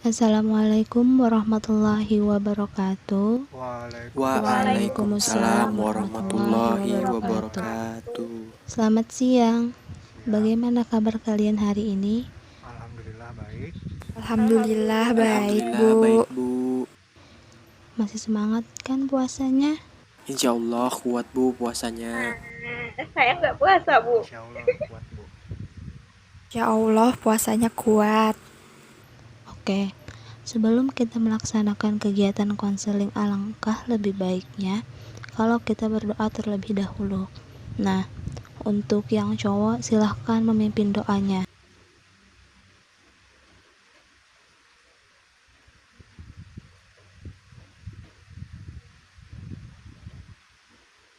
Assalamualaikum warahmatullahi wabarakatuh. Waalaikumsalam Waalaikumsalam warahmatullahi warahmatullahi wabarakatuh. wabarakatuh. Selamat siang. Siang. Bagaimana kabar kalian hari ini? Alhamdulillah baik. Alhamdulillah baik, Alhamdulillah baik, Bu. Bu. Masih semangat kan puasanya? Insya Allah kuat, Bu, puasanya. Saya nggak puasa, Bu. Insya Allah kuat, Bu. Ya Allah, puasanya kuat. Oke. Sebelum kita melaksanakan kegiatan konseling, alangkah lebih baiknya kalau kita berdoa terlebih dahulu. Nah, untuk yang cowok silahkan memimpin doanya.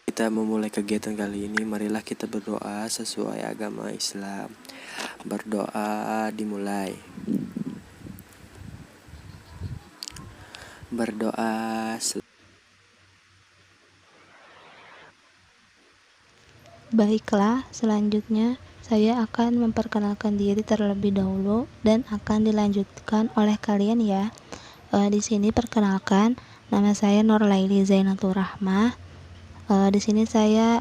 Kita memulai kegiatan kali ini, marilah kita berdoa sesuai agama Islam. Berdoa dimulai. Berdoa Baiklah, selanjutnya saya akan memperkenalkan diri terlebih dahulu dan akan dilanjutkan oleh kalian ya. Di sini perkenalkan, nama saya Nurlaili Zainatul Rahmah. Di sini saya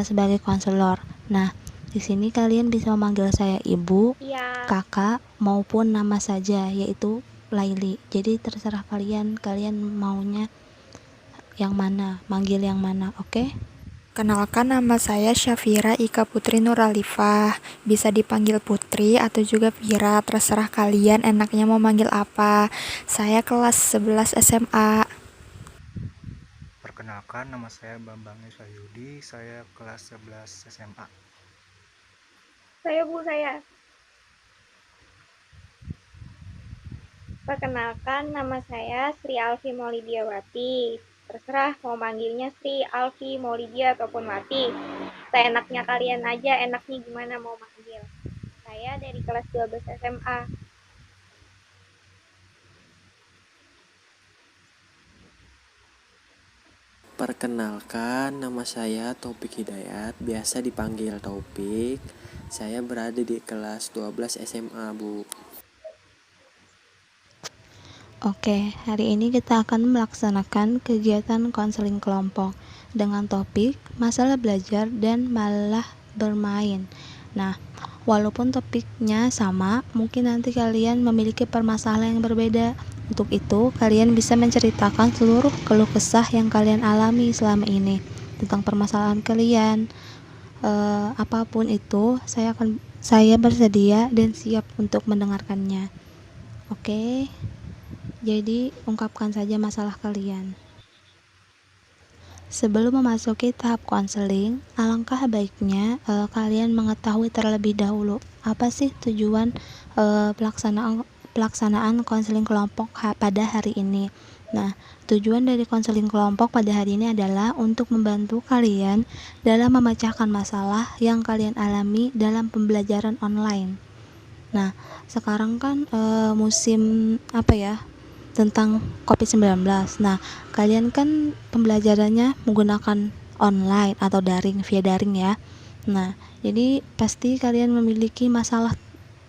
sebagai konselor. Nah, di sini kalian bisa memanggil saya ibu, Iya. kakak, maupun nama saja, yaitu Laili. Jadi terserah kalian maunya yang mana, manggil yang mana, oke? Kenalkan, nama saya Syafira Ika Putri Nuralifah. Bisa dipanggil Putri atau juga Vira, terserah kalian enaknya mau manggil apa. Saya kelas 11 SMA. Perkenalkan, nama saya Bambang Yusayudi. Saya kelas 11 SMA. Saya, Bu, saya. Perkenalkan, nama saya Sri Alfi Maulidiawati. Terserah mau manggilnya Sri, Alfi, Maulidia, ataupun Wati. Seenaknya kalian aja, enaknya gimana mau manggil. Saya dari kelas 12 SMA. Perkenalkan, nama saya Taufik Hidayat, biasa dipanggil Taufik. Saya berada di kelas 12 SMA, Bu. Oke, hari ini kita akan melaksanakan kegiatan konseling kelompok dengan topik masalah belajar dan malah bermain. Nah, walaupun topiknya sama, mungkin nanti kalian memiliki permasalahan yang berbeda. Untuk itu, kalian bisa menceritakan seluruh keluh kesah yang kalian alami selama ini tentang permasalahan kalian. Apapun itu, saya bersedia dan siap untuk mendengarkannya. Oke. Jadi, ungkapkan saja masalah kalian. Sebelum memasuki tahap konseling, alangkah baiknya kalian mengetahui terlebih dahulu apa sih tujuan pelaksanaan konseling kelompok pada hari ini. Nah, tujuan dari konseling kelompok pada hari ini adalah untuk membantu kalian dalam memecahkan masalah yang kalian alami dalam pembelajaran online. Nah, sekarang kan musim tentang COVID-19. Nah, kalian kan pembelajarannya menggunakan online atau via daring ya. Nah, jadi pasti kalian memiliki masalah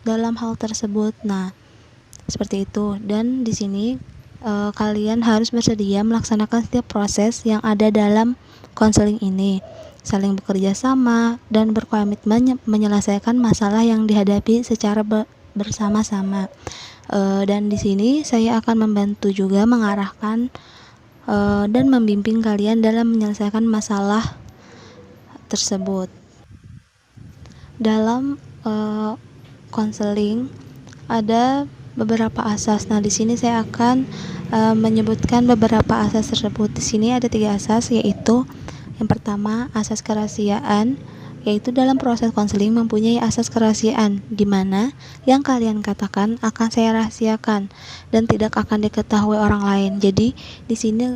dalam hal tersebut. Nah, seperti itu. Dan di sini kalian harus bersedia melaksanakan setiap proses yang ada dalam konseling ini, saling bekerja sama dan berkomitmen menyelesaikan masalah yang dihadapi secara bersama-sama. Dan di sini saya akan membantu juga mengarahkan dan membimbing kalian dalam menyelesaikan masalah tersebut. Dalam konseling ada beberapa asas. Nah, di sini saya akan menyebutkan beberapa asas tersebut. Di sini ada 3 asas, yaitu yang pertama asas kerahasiaan, yaitu dalam proses konseling mempunyai asas kerahasiaan di mana yang kalian katakan akan saya rahasiakan dan tidak akan diketahui orang lain. Jadi di sini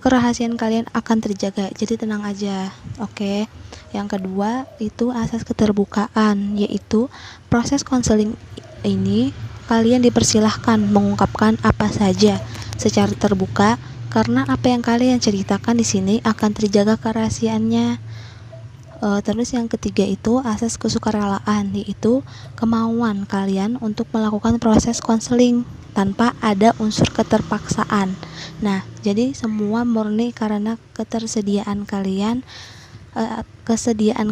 kerahasiaan kalian akan terjaga. Jadi tenang aja. Oke. Yang kedua itu asas keterbukaan, yaitu proses konseling ini kalian dipersilahkan mengungkapkan apa saja secara terbuka karena apa yang kalian ceritakan di sini akan terjaga kerahasiaannya. Terus yang ketiga itu asas kesukarelaan, yaitu kemauan kalian untuk melakukan proses konseling tanpa ada unsur keterpaksaan. Nah, jadi semua murni karena kesediaan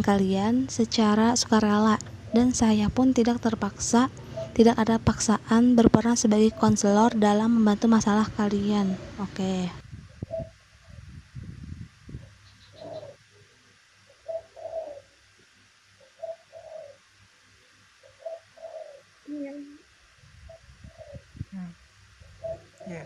kalian secara sukarela, dan saya pun tidak terpaksa, tidak ada paksaan berperan sebagai konselor dalam membantu masalah kalian. Oke. Iya. Iya.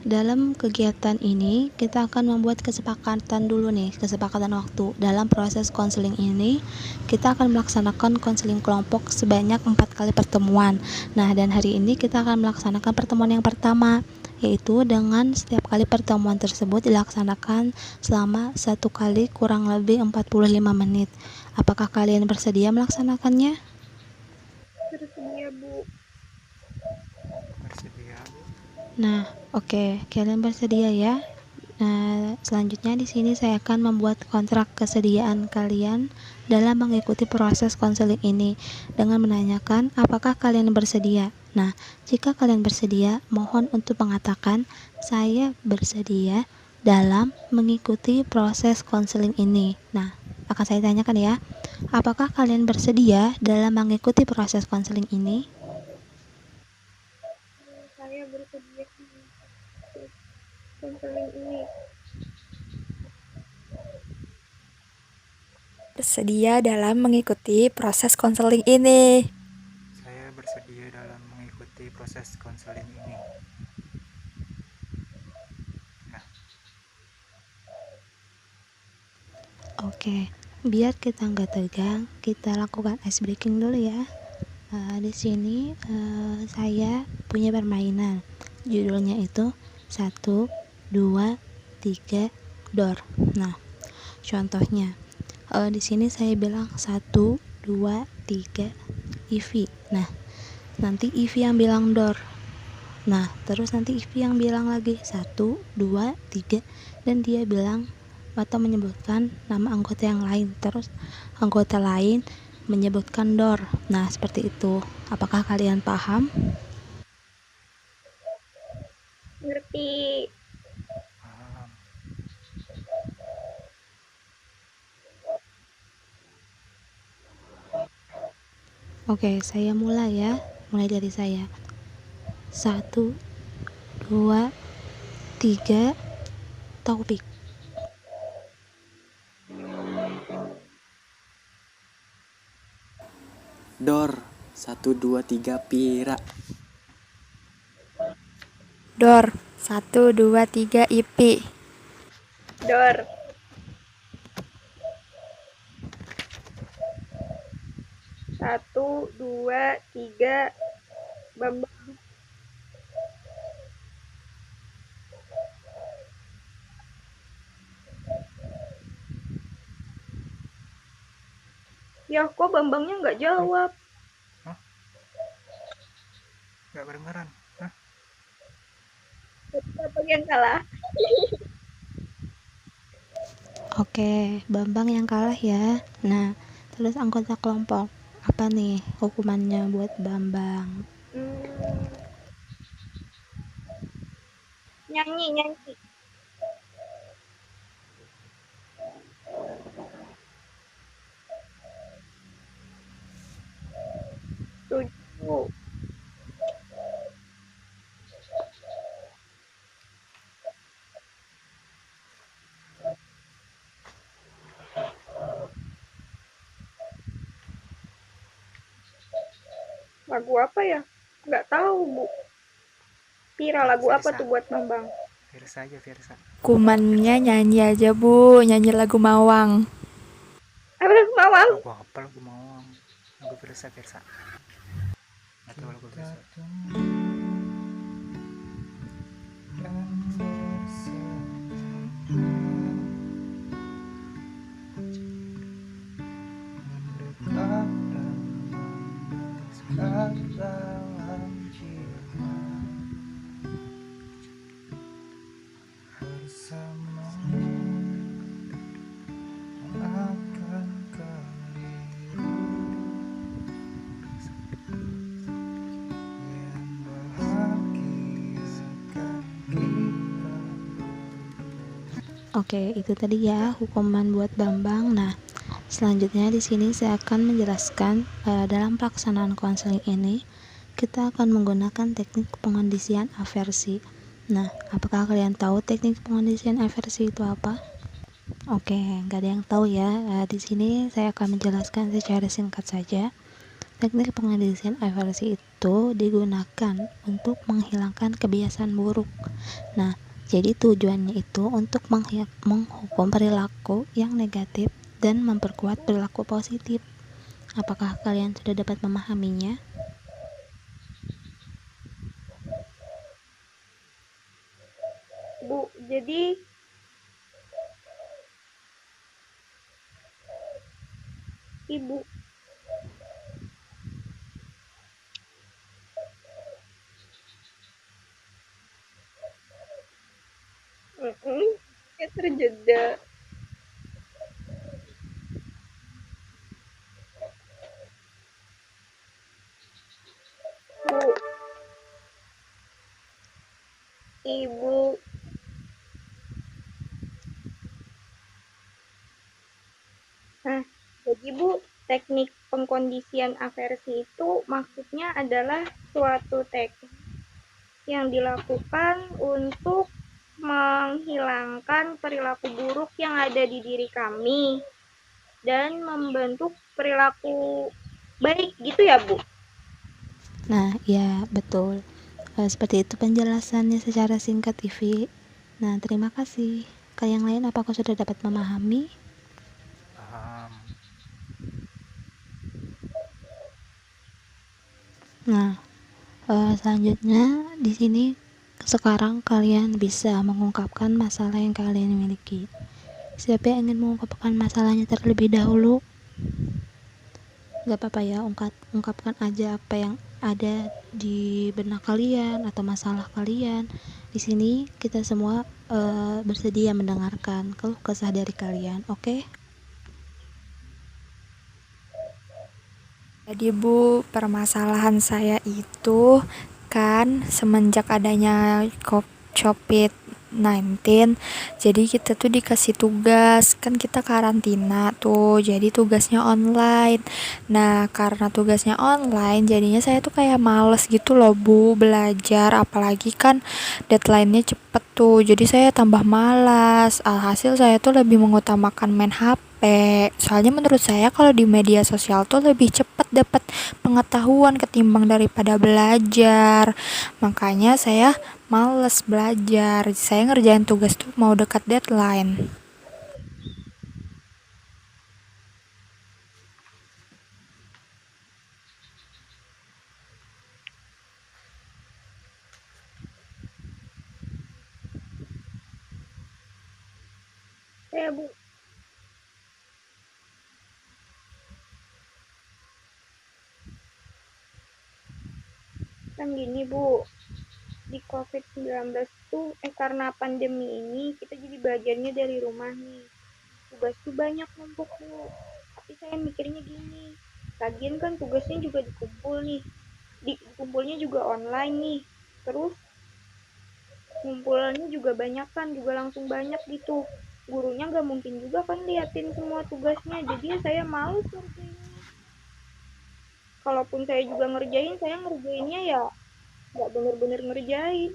Dalam kegiatan ini, kita akan membuat kesepakatan dulu nih, kesepakatan waktu. Dalam proses konseling ini, kita akan melaksanakan konseling kelompok sebanyak 4 kali pertemuan. Nah, dan hari ini kita akan melaksanakan pertemuan yang pertama, yaitu dengan setiap kali pertemuan tersebut dilaksanakan selama 1 kali kurang lebih 45 menit. Apakah kalian bersedia melaksanakannya? Bersedia, Bu. Bersedia, Bu. Nah, oke, kalian bersedia ya. Nah, selanjutnya di sini saya akan membuat kontrak kesediaan kalian dalam mengikuti proses konseling ini dengan menanyakan apakah kalian bersedia. Nah, jika kalian bersedia, mohon untuk mengatakan saya bersedia dalam mengikuti proses konseling ini. Nah, akan saya tanyakan ya, apakah kalian bersedia dalam mengikuti proses konseling ini? Saya bersedia mengikuti konseling ini. Bersedia dalam mengikuti proses konseling ini. Saya bersedia dalam mengikuti proses konseling ini. Oke, biar kita nggak tegang, kita lakukan ice breaking dulu ya. Di sini saya punya permainan, judulnya itu 1, 2, 3, door. Nah, contohnya di sini saya bilang 1, 2, 3, Ivy. Nah, nanti Ivy yang bilang door. Nah, terus nanti Ivy yang bilang lagi 1, 2, 3, dan dia bilang atau menyebutkan nama anggota yang lain, terus anggota lain menyebutkan door. Nah, seperti itu. Apakah kalian paham? Ngerti. Paham. Oke, saya mulai ya. Mulai dari saya. 1, 2, 3, Taufik. Door 1, 2, 3 Pira. Door 1, 2, 3 Ipi. Door 1, 2, 3 Bambang. Ya, kok Bambangnya nggak jawab? Nggak kedengeran. Siapa yang kalah? Oke, Bambang yang kalah ya. Nah, terus anggota kelompok. Apa nih hukumannya buat Bambang? Nyanyi. Tujuh. Lagu apa ya? Nggak tahu, Bu. Pira, lagu apa tuh buat Bambang? Versa aja, Versa. Hukumannya nyanyi aja, Bu. Nyanyi lagu Mawang. Apa lagu Mawang? Lagu apa lagu Mawang? Lagu Versa. Atau lagu Versa. Oke, itu tadi ya hukuman buat Bambang. Nah, selanjutnya di sini saya akan menjelaskan dalam pelaksanaan konseling ini kita akan menggunakan teknik pengondisian aversi. Nah, apakah kalian tahu teknik pengondisian aversi itu apa? Oke, nggak ada yang tahu ya. Di sini saya akan menjelaskan secara singkat saja. Teknik pengondisian aversi itu digunakan untuk menghilangkan kebiasaan buruk. Nah, jadi tujuannya itu untuk menghukum perilaku yang negatif dan memperkuat perilaku positif. Apakah kalian sudah dapat memahaminya? Bu, jadi Ibu ya terjeda. Bu, Ibu. Nah, jadi Bu, teknik pengkondisian aversi itu maksudnya adalah suatu teknik yang dilakukan untuk menghilangkan perilaku buruk yang ada di diri kami dan membentuk perilaku baik gitu ya Bu? Nah, ya betul. Seperti itu penjelasannya secara singkat, Ivi. Nah, terima kasih. Ke yang lain, apakah sudah dapat memahami? Paham. Nah, selanjutnya di sini sekarang kalian bisa mengungkapkan masalah yang kalian miliki. Siapa yang ingin mengungkapkan masalahnya terlebih dahulu? Gak apa-apa ya, ungkapkan aja apa yang ada di benak kalian atau masalah kalian. Di sini kita semua bersedia mendengarkan keluh kesah dari kalian, oke? Jadi Bu, permasalahan saya itu kan semenjak adanya COVID-19, jadi kita tuh dikasih tugas, kan kita karantina tuh, jadi tugasnya online. Nah, karena tugasnya online, jadinya saya tuh kayak males gitu loh Bu, belajar, apalagi kan deadline-nya cepet tuh, jadi saya tambah malas. Alhasil saya tuh lebih mengutamakan main HP. Soalnya menurut saya kalau di media sosial tuh lebih cepet dapat pengetahuan ketimbang daripada belajar. Makanya saya males belajar. Saya ngerjain tugas tuh mau dekat deadline. Saya Bu, kan gini Bu, di COVID-19 tuh karena pandemi ini kita jadi belajarnya dari rumah nih. Tugas tuh banyak numpuk Bu. Tapi saya mikirnya gini, lagian kan tugasnya juga dikumpul nih. Dikumpulnya juga online nih. Terus ngumpulannya juga banyak kan, juga langsung banyak gitu. Gurunya nggak mungkin juga kan liatin semua tugasnya, jadi ya saya males ngerjainnya. Kalaupun saya juga ngerjain, saya ngerjainnya ya nggak bener-bener ngerjain.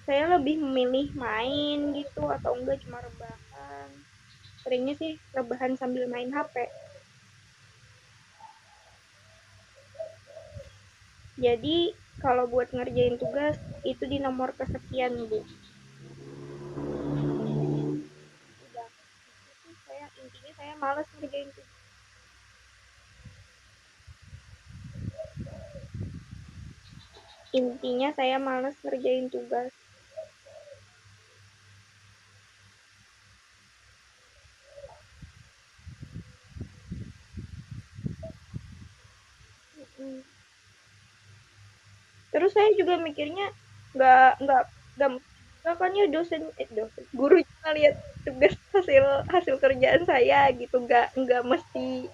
Saya lebih memilih main gitu atau enggak cuma rebahan. Seringnya sih rebahan sambil main HP. Jadi kalau buat ngerjain tugas itu di nomor kesekian Bu. Udah, itu saya intinya saya malas ngerjain tugas. Intinya saya malas ngerjain tugas. Mm. Terus saya juga mikirnya nggak kan ya dosen guru juga lihat tugas hasil kerjaan saya gitu, nggak mesti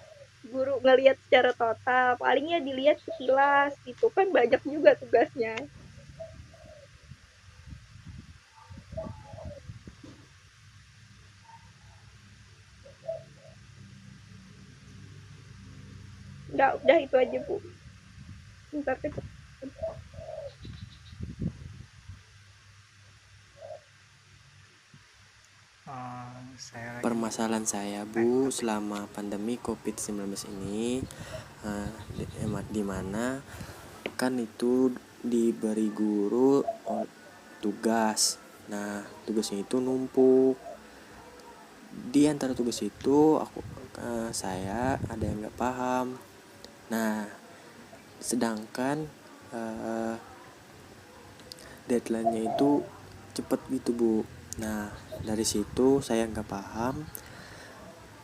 guru ngelihat secara total, palingnya dilihat sekilas gitu kan, banyak juga tugasnya. Udah itu aja, Bu. Bentar kecil. Saya lagi Permasalahan saya Bu selama pandemi COVID-19 ini di mana kan itu diberi guru tugas. Nah, tugasnya itu numpuk. Di antara tugas itu saya ada yang nggak paham. Nah, sedangkan deadline-nya itu cepet gitu Bu. Nah, dari situ saya nggak paham,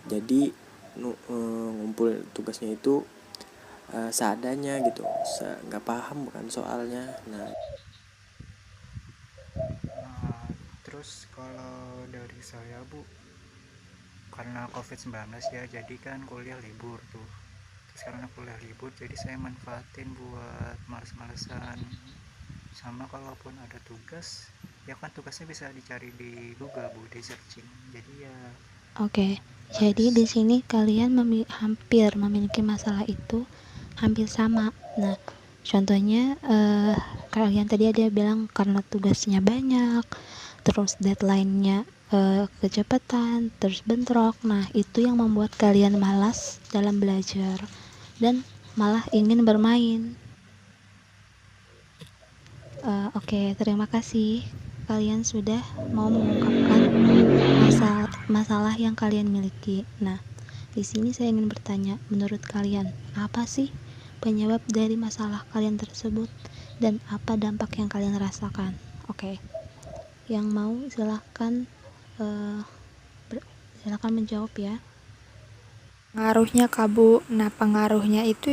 jadi ngumpul tugasnya itu seadanya gitu, nggak paham bukan soalnya. Nah, terus kalau dari saya Bu, karena COVID-19 ya, jadi kan kuliah libur tuh. Terus karena kuliah libur, jadi saya manfaatin buat males-malesan. Sama kalaupun ada tugas, ya kan tugasnya bisa dicari di Google Bu, di searching. Jadi ya Oke, jadi di sini kalian hampir memiliki masalah itu hampir sama. Nah, contohnya kalian tadi ada bilang karena tugasnya banyak, terus deadline-nya kecepatan, terus bentrok. Nah, itu yang membuat kalian malas dalam belajar dan malah ingin bermain. Oke, terima kasih kalian sudah mau mengungkapkan masalah yang kalian miliki. Nah, di sini saya ingin bertanya, menurut kalian apa sih penyebab dari masalah kalian tersebut dan apa dampak yang kalian rasakan? Oke, yang mau silahkan silahkan menjawab ya. Pengaruhnya Kak Bu, nah pengaruhnya itu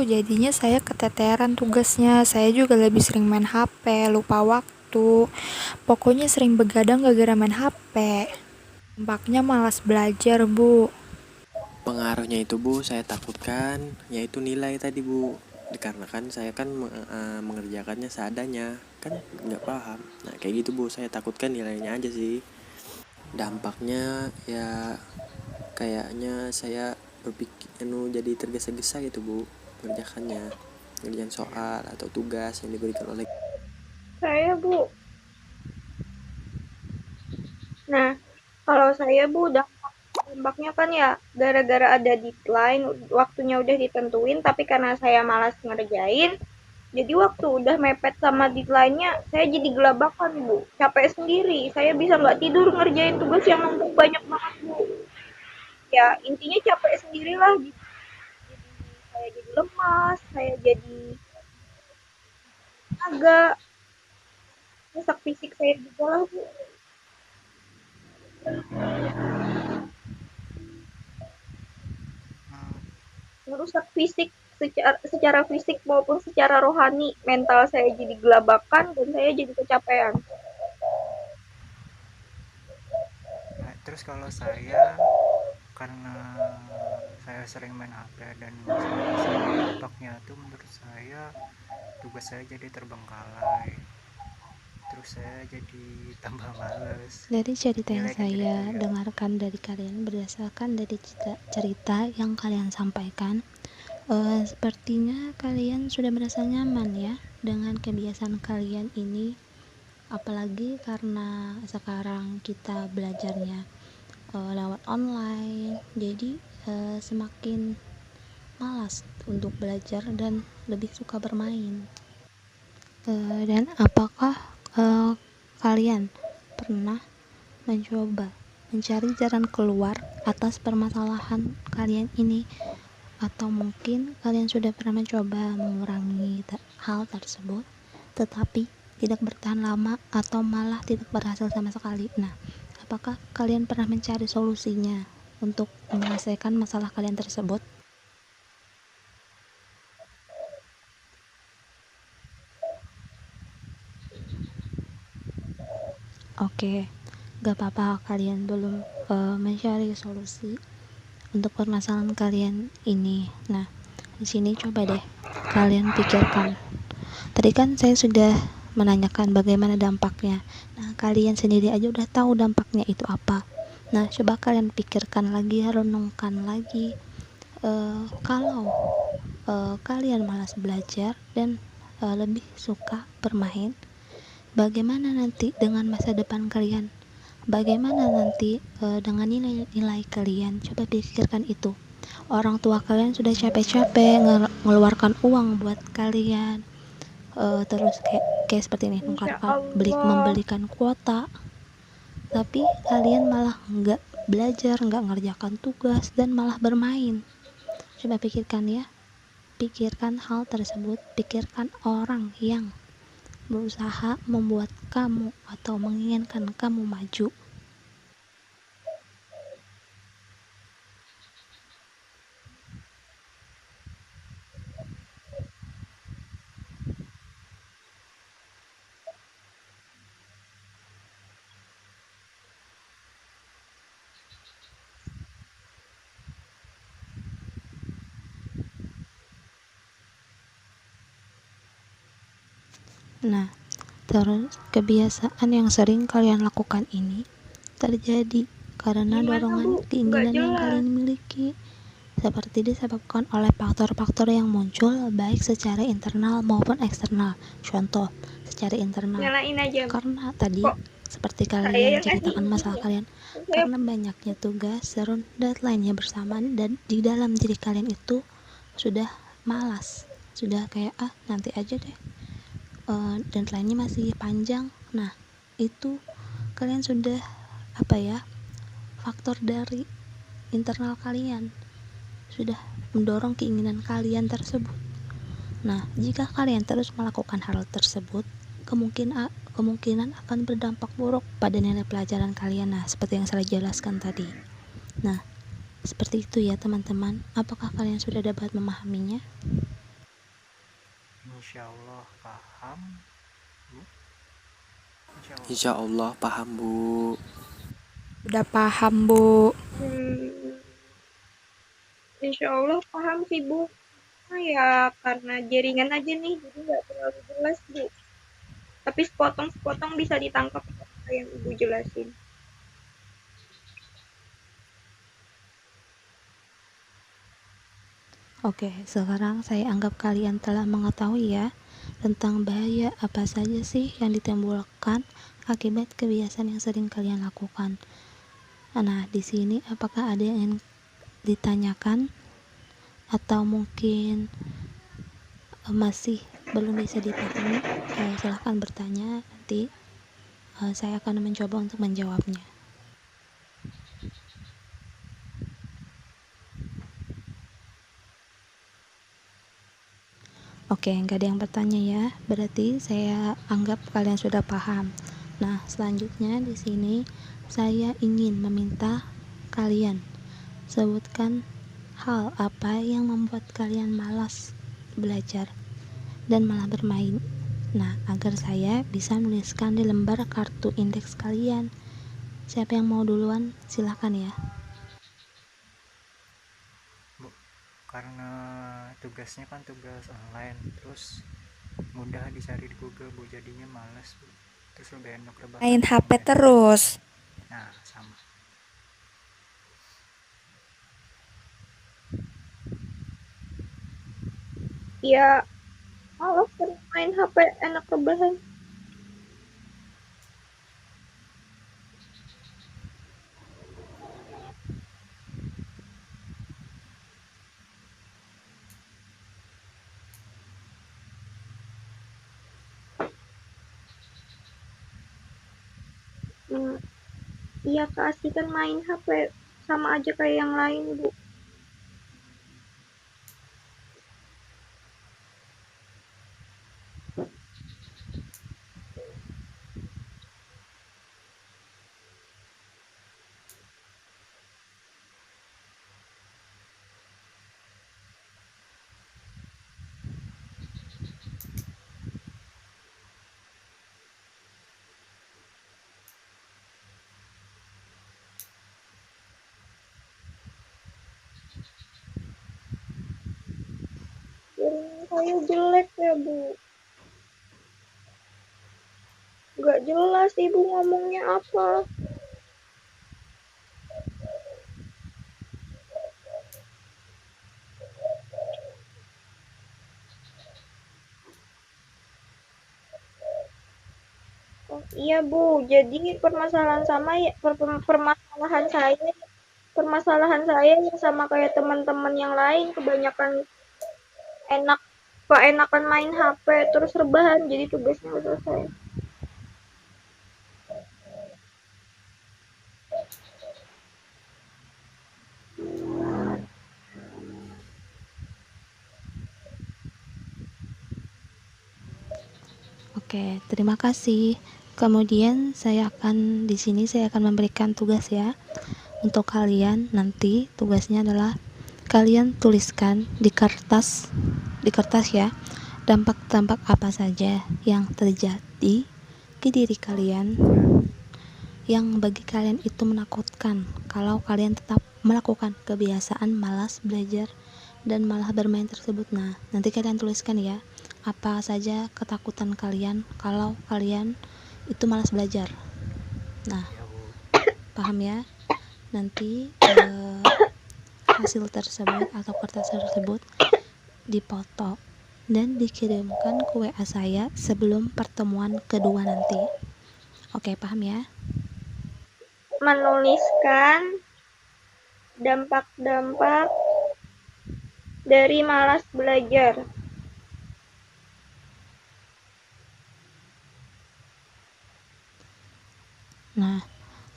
jadinya saya keteteran tugasnya, saya juga lebih sering main HP, lupa waktu, pokoknya sering begadang gara-gara main HP, dampaknya malas belajar Bu. pengaruhnya itu Bu, saya takutkan yaitu nilai tadi Bu, dikarenakan saya kan mengerjakannya seadanya, kan nggak paham. Nah, kayak gitu Bu, saya takutkan nilainya aja sih. Dampaknya ya kayaknya saya berpikir jadi tergesa-gesa gitu Bu, mengerjakannya, ngerjain soal atau tugas yang diberikan oleh Saya, Bu. Nah, kalau saya, Bu, dampaknya kan ya gara-gara ada deadline, waktunya udah ditentuin, tapi karena saya malas ngerjain, jadi waktu udah mepet sama deadline-nya, saya jadi gelabakan, Bu. Capek sendiri, saya bisa nggak tidur ngerjain tugas yang numpuk banyak banget, Bu. Ya, intinya capek sendirilah gitu. Saya jadi lemas, saya jadi agak rusak fisik saya juga lah, Bu. Merusak fisik secara fisik maupun secara rohani, mental saya jadi gelabakan dan saya jadi kecapean. nah, terus kalau saya, karena saya sering main HP dan dampaknya tuh menurut saya tugas saya jadi terbengkalai, terus saya jadi tambah males. Dari cerita yang Nilai kan jadi saya turun. dengarkan dari kalian, berdasarkan dari cerita yang kalian sampaikan, sepertinya kalian sudah merasa nyaman ya dengan kebiasaan kalian ini, apalagi karena sekarang kita belajarnya lewat online, jadi semakin malas untuk belajar dan lebih suka bermain. Dan apakah kalian pernah mencoba mencari jalan keluar atas permasalahan kalian ini, atau mungkin kalian sudah pernah mencoba mengurangi hal tersebut tetapi tidak bertahan lama atau malah tidak berhasil sama sekali. Nah, apakah kalian pernah mencari solusinya untuk menyelesaikan masalah kalian tersebut? Oke, gak apa-apa kalian belum mencari solusi untuk permasalahan kalian ini. Nah, di sini coba deh kalian pikirkan. Tadi kan saya sudah menanyakan bagaimana dampaknya. Nah, kalian sendiri aja udah tahu dampaknya itu apa. Nah, coba kalian pikirkan lagi, renungkan lagi Kalau kalian malas belajar dan lebih suka bermain, bagaimana nanti dengan masa depan kalian? Bagaimana nanti dengan nilai-nilai kalian? Coba pikirkan itu. Orang tua kalian sudah capek-capek ngeluarkan uang buat kalian, terus kayak seperti ini, Insya Allah. membelikan kuota, tapi kalian malah nggak belajar, nggak ngerjakan tugas, dan malah bermain. Coba pikirkan ya, pikirkan hal tersebut, pikirkan orang yang berusaha membuat kamu atau menginginkan kamu maju. Nah, terus kebiasaan yang sering kalian lakukan ini terjadi karena Gimana, dorongan Bu? Nggak keinginan yang jelas. kalian miliki, seperti disebabkan oleh faktor-faktor yang muncul baik secara internal maupun eksternal. Contoh, secara internal, Nyalain aja. karena tadi Kok seperti saya kalian yang ngasih ceritakan izin masalah ya? kalian, Saya karena banyaknya tugas dan deadline-nya bersamaan, dan di dalam diri kalian itu sudah malas, sudah kayak nanti aja deh, deadline-nya masih panjang. Nah, itu kalian sudah faktor dari internal kalian sudah mendorong keinginan kalian tersebut. Nah, jika kalian terus melakukan hal tersebut, kemungkinan akan berdampak buruk pada nilai pelajaran kalian. Nah, seperti yang saya jelaskan tadi. Nah, seperti itu ya teman-teman. Apakah kalian sudah dapat memahaminya? Insya Allah paham, Bu. Insya Allah. Insya Allah paham Bu. Udah paham, Bu. Insya Allah paham sih, Bu. Ya, karena jaringan aja nih, jadi nggak terlalu jelas, Bu. Tapi sepotong-sepotong bisa ditangkap apa yang Ibu jelasin. Oke, sekarang saya anggap kalian telah mengetahui ya tentang bahaya apa saja sih yang ditimbulkan akibat kebiasaan yang sering kalian lakukan. Nah, di sini apakah ada yang ingin ditanyakan atau mungkin masih belum bisa dipahami? Silahkan bertanya, nanti saya akan mencoba untuk menjawabnya. Oke, nggak ada yang bertanya ya. Berarti saya anggap kalian sudah paham. Nah, selanjutnya di sini saya ingin meminta kalian sebutkan hal apa yang membuat kalian malas belajar dan malah bermain. Nah, agar saya bisa menuliskan di lembar kartu indeks kalian. Siapa yang mau duluan? Silakan ya. Bu, karena tugasnya kan tugas online, terus mudah dicari di Google, Bu, jadinya males, Bu. Terus lebih enak rebahan Main HP online. terus. Nah, sama. Ya, kalau sering main HP enak rebahan. Iya, keasikan main HP sama aja kayak yang lain, Bu. Jaringan saya jelek ya, Bu. Nggak jelas Ibu ngomongnya apa. Iya Bu, jadi permasalahan saya yang sama kayak teman-teman yang lain, kebanyakan enak keenakan main HP terus rebahan, jadi tugasnya udah selesai. Oke, terima kasih. Kemudian di sini saya akan memberikan tugas ya. Untuk kalian nanti tugasnya adalah kalian tuliskan di kertas ya, dampak-dampak apa saja yang terjadi ke diri kalian yang bagi kalian itu menakutkan kalau kalian tetap melakukan kebiasaan malas belajar dan malah bermain tersebut. Nah, nanti kalian tuliskan ya, apa saja ketakutan kalian kalau kalian itu malas belajar. Nah, Ya Bu. paham ya? Nanti hasil tersebut atau kertas tersebut dipoto dan dikirimkan ke WA saya sebelum pertemuan kedua nanti. Oke, paham ya? Menuliskan dampak-dampak dari malas belajar. Nah,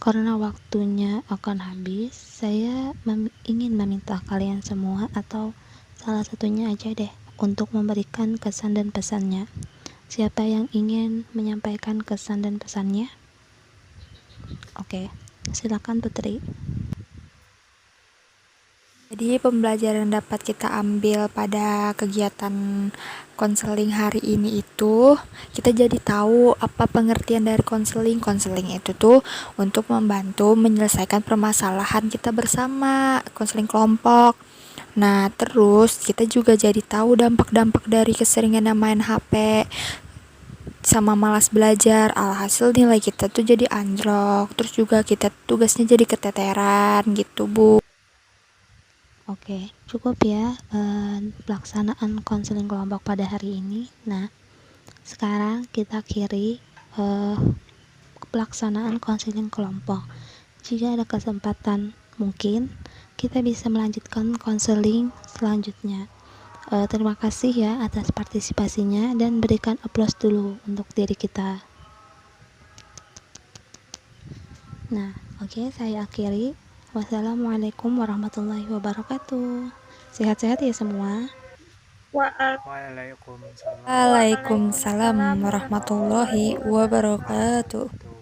karena waktunya akan habis, saya ingin meminta kalian semua atau salah satunya aja deh untuk memberikan kesan dan pesannya. Siapa yang ingin menyampaikan kesan dan pesannya? Oke, silakan Putri. Jadi pembelajaran dapat kita ambil pada kegiatan konseling hari ini itu, kita jadi tahu apa pengertian dari konseling. Konseling itu tuh untuk membantu menyelesaikan permasalahan kita bersama, konseling kelompok. Nah, terus kita juga jadi tahu dampak-dampak dari keseringan main HP sama malas belajar. Alhasil nilai kita tuh jadi anjlok. Terus juga kita tugasnya jadi keteteran gitu, Bu. Oke, cukup ya pelaksanaan konseling kelompok pada hari ini. Nah, sekarang kita akhiri pelaksanaan konseling kelompok. Jika ada kesempatan, mungkin kita bisa melanjutkan konseling selanjutnya. Terima kasih ya atas partisipasinya dan berikan aplaus dulu untuk diri kita. Nah, oke, saya akhiri. Wassalamualaikum warahmatullahi wabarakatuh. Sehat-sehat ya semua. Waalaikumsalam Waalaikumsalam warahmatullahi wabarakatuh. wabarakatuh.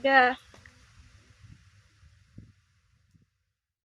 Udah.